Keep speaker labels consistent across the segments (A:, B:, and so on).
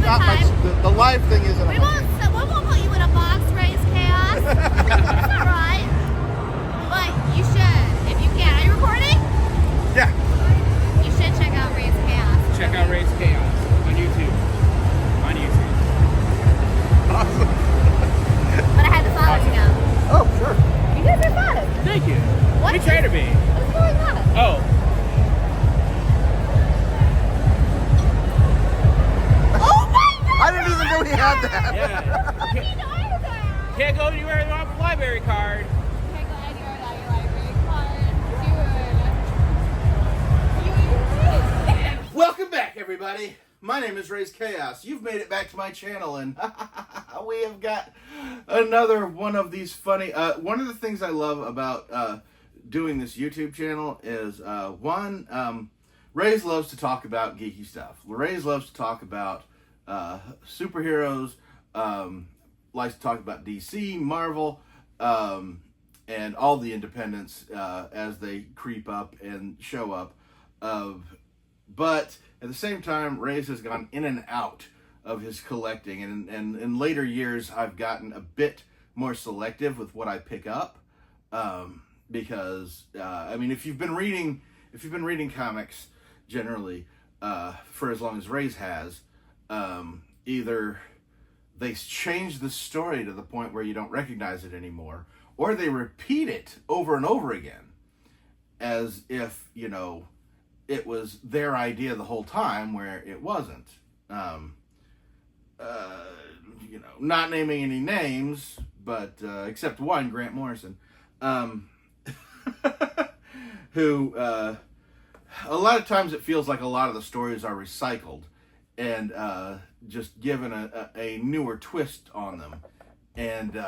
A: not my,
B: time.
A: the live thing isn't.
B: We won't put you in a box, Raze Chaos. It's alright. But you should, if you can. Are you recording?
A: Yeah.
B: You should check out Raze Chaos.
C: Check out Raze Chaos on YouTube. On YouTube.
A: Awesome.
B: But I had to follow you now.
A: Oh, sure.
B: You guys are fun.
C: Thank you.
B: What
C: You
B: is-
C: try to be.
B: What's going on?
C: Oh.
B: Oh my god!
A: I didn't even know he had that.
C: Yeah. Can't go anywhere without a library card.
B: Can't go anywhere without your library card. Dude.
A: Welcome back, everybody. My name is Raze Chaos. You've made it back to my channel, and we have got another one of these funny. One of the things I love about doing this YouTube channel is Raze loves to talk about geeky stuff. Raze loves to talk about superheroes. Likes to talk about DC, Marvel, and all the independents as they creep up and show up. But at the same time, Raze has gone in and out of his collecting, and in later years, I've gotten a bit more selective with what I pick up, because I mean, if you've been reading comics generally for as long as Raze has, either they change the story to the point where you don't recognize it anymore, or they repeat it over and over again, as if, you know, it was their idea the whole time, where it wasn't. You know, not naming any names, but except one, Grant Morrison, who a lot of times it feels like a lot of the stories are recycled and just given a newer twist on them. And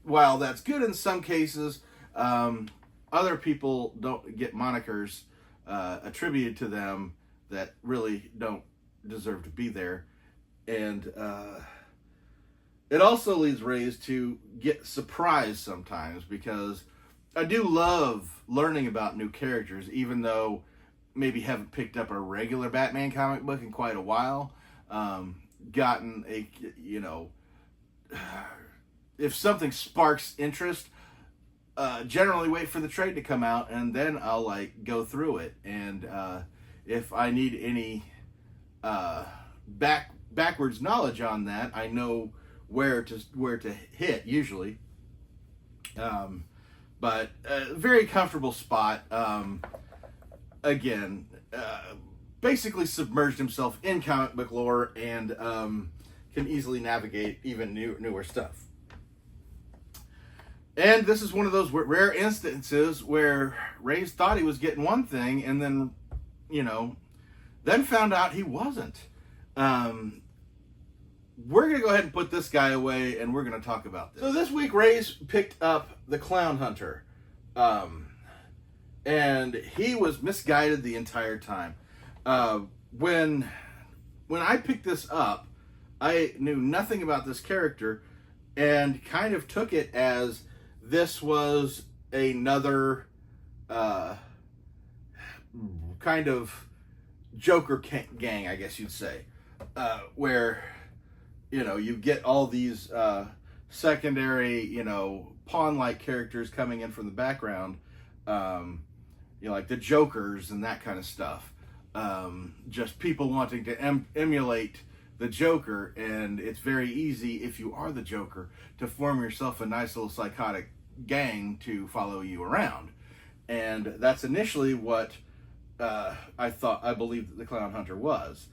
A: while that's good in some cases, other people don't get monikers attributed to them that really don't deserve to be there. And it also leads Raze to get surprised sometimes, because I do love learning about new characters, even though maybe haven't picked up a regular Batman comic book in quite a while. Gotten a, you know, if something sparks interest, generally wait for the trade to come out, and then I'll like go through it. And if I need any backwards knowledge on that, I know where to hit usually. But very comfortable spot. Again, basically submerged himself in comic book lore, and can easily navigate even newer stuff. And this is one of those rare instances where Raze thought he was getting one thing, and then, you know, then found out he wasn't. We're going to go ahead and put this guy away, and we're going to talk about this. So this week, Raze picked up the Clownhunter. And he was misguided the entire time. When I picked this up, I knew nothing about this character, and kind of took it as this was another kind of Joker gang, I guess you'd say, where, you know, you get all these secondary, you know, pawn-like characters coming in from the background, you know, like the Jokers and that kind of stuff. Just people wanting to emulate the Joker, and it's very easy, if you are the Joker, to form yourself a nice little psychotic gang to follow you around. And that's initially what I believed that the Clownhunter was.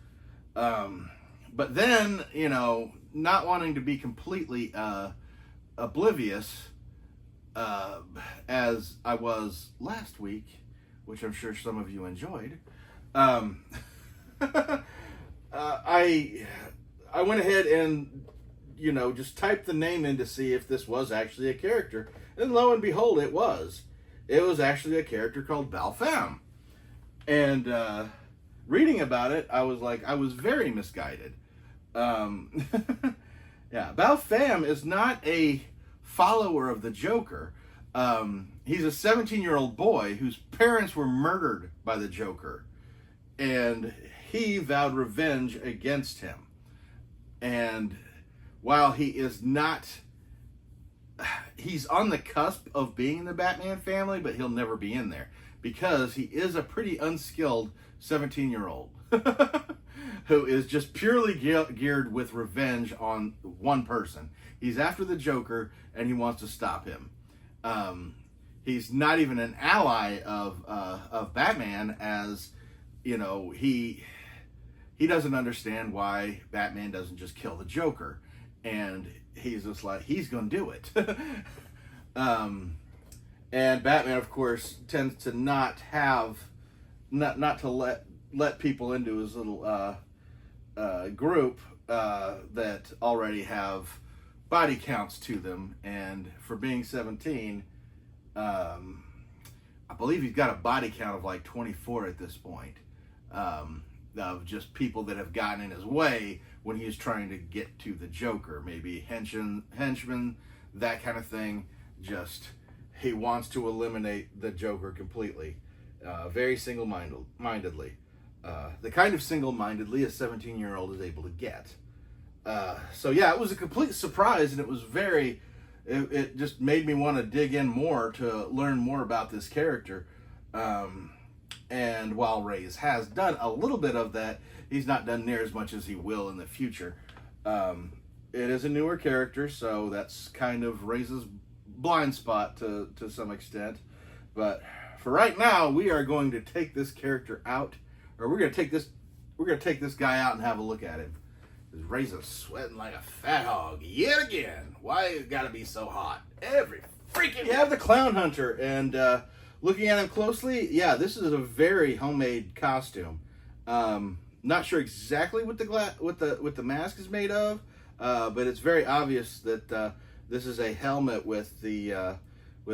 A: But then, you know, not wanting to be completely oblivious, as I was last week, which I'm sure some of you enjoyed, I went ahead and, you know, just typed the name in to see if this was actually a character, and lo and behold, it was. It was actually a character called Balfam. And reading about it, I was very misguided. Yeah, Balfam is not a follower of the Joker. He's a 17-year-old boy whose parents were murdered by the Joker, and he vowed revenge against him. And while he is not, he's on the cusp of being in the Batman family, but he'll never be in there because he is a pretty unskilled 17-year-old who is just purely geared with revenge on one person. He's after the Joker and he wants to stop him. He's not even an ally of Batman, as you know, he doesn't understand why Batman doesn't just kill the Joker, and he's just like, he's gonna do it. And Batman, of course, tends to not to let people into his little group that already have body counts to them, and for being 17, I believe he's got a body count of like 24 at this point, of just people that have gotten in his way when he's trying to get to the Joker. Maybe henchmen, that kind of thing. Just, he wants to eliminate the Joker completely. Very single-mindedly. The kind of single-mindedly a 17-year-old is able to get. So yeah, it was a complete surprise, and it was it just made me want to dig in more to learn more about this character. And while Raze has done a little bit of that, he's not done near as much as he will in the future. It is a newer character, so that's kind of Raze's blind spot to some extent. But for right now, we are going to take this character out, or we're going to take this guy out and have a look at him. Because Raze is sweating like a fat hog yet again. Why it got to be so hot every freaking? You have the Clownhunter, and looking at him closely, yeah, this is a very homemade costume. Not sure exactly what the mask is made of, but it's very obvious that this is a helmet with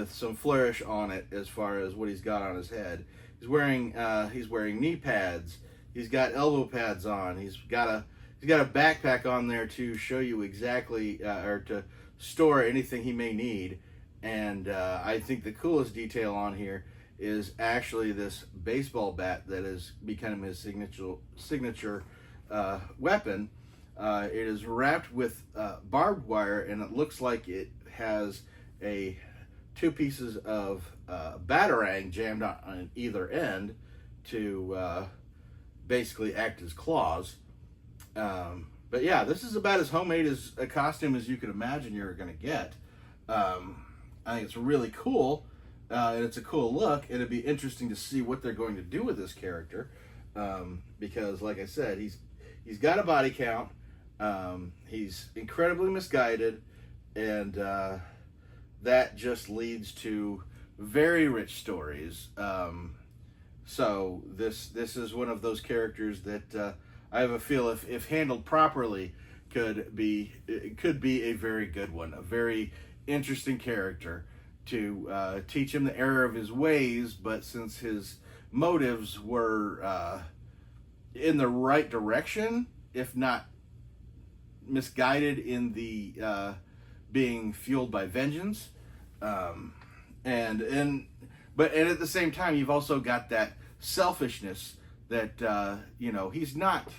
A: some flourish on it as far as what he's got on his head. He's wearing knee pads. He's got elbow pads on. He's got a backpack on there to show you exactly or to store anything he may need. And I think the coolest detail on here is actually this baseball bat that has become his signature weapon. It is wrapped with barbed wire, and it looks like it has two pieces of batarang jammed on either end to basically act as claws. But yeah, this is about as homemade as a costume as you could imagine you're going to get. I think it's really cool, and it's a cool look, and it'd be interesting to see what they're going to do with this character, because, like I said, he's got a body count, he's incredibly misguided, and that just leads to very rich stories. So this is one of those characters that I have a feel if handled properly could be a very good one, a very interesting character to teach him the error of his ways, but since his motives were in the right direction, if not misguided in the being fueled by vengeance, and at the same time, you've also got that selfishness that he's not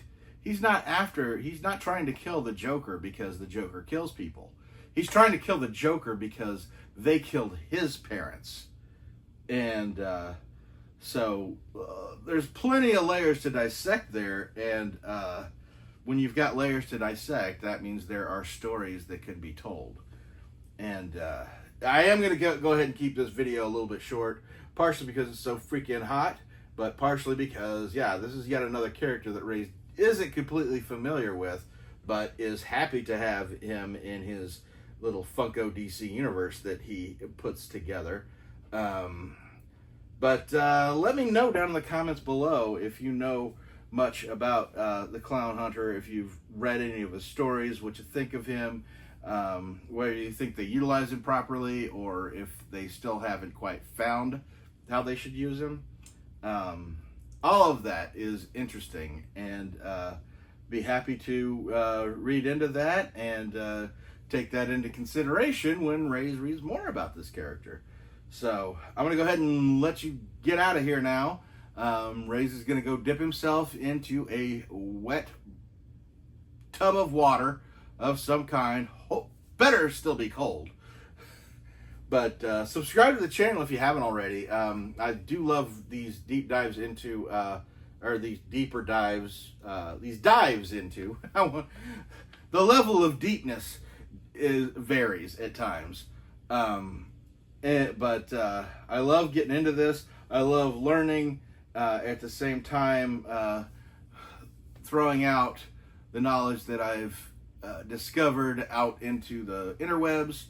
A: trying to kill the Joker because the Joker kills people. He's trying to kill the Joker because they killed his parents. And so there's plenty of layers to dissect there. And when you've got layers to dissect, that means there are stories that can be told. And I am going to go ahead and keep this video a little bit short, partially because it's so freaking hot, but partially because, yeah, this is yet another character that Raze isn't completely familiar with, but is happy to have him in his little Funko DC universe that he puts together. But let me know down in the comments below if you know much about the Clownhunter, if you've read any of his stories, what you think of him, whether you think they utilize him properly, or if they still haven't quite found how they should use him. All of that is interesting, and be happy to read into that and take that into consideration when Raze reads more about this character. So I'm going to go ahead and let you get out of here now. Raze is going to go dip himself into a wet tub of water of some kind. Better still be cold. But subscribe to the channel if you haven't already. I do love these deep dives into, or these deeper dives, these dives into. The level of deepness varies at times. But I love getting into this. I love learning at the same time, throwing out the knowledge that I've discovered out into the interwebs.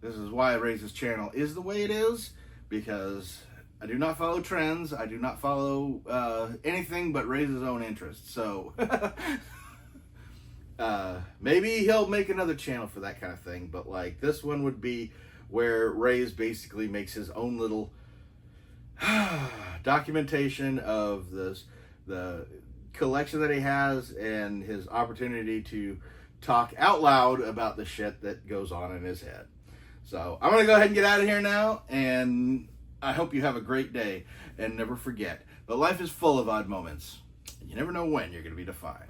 A: This is why Raze's channel is the way it is, because I do not follow trends. I do not follow anything but Raze's own interests. So maybe he'll make another channel for that kind of thing. But like this one would be where Raze basically makes his own little documentation of the collection that he has and his opportunity to talk out loud about the shit that goes on in his head. So I'm going to go ahead and get out of here now, and I hope you have a great day. And never forget that life is full of odd moments. You never know when you're going to be defined.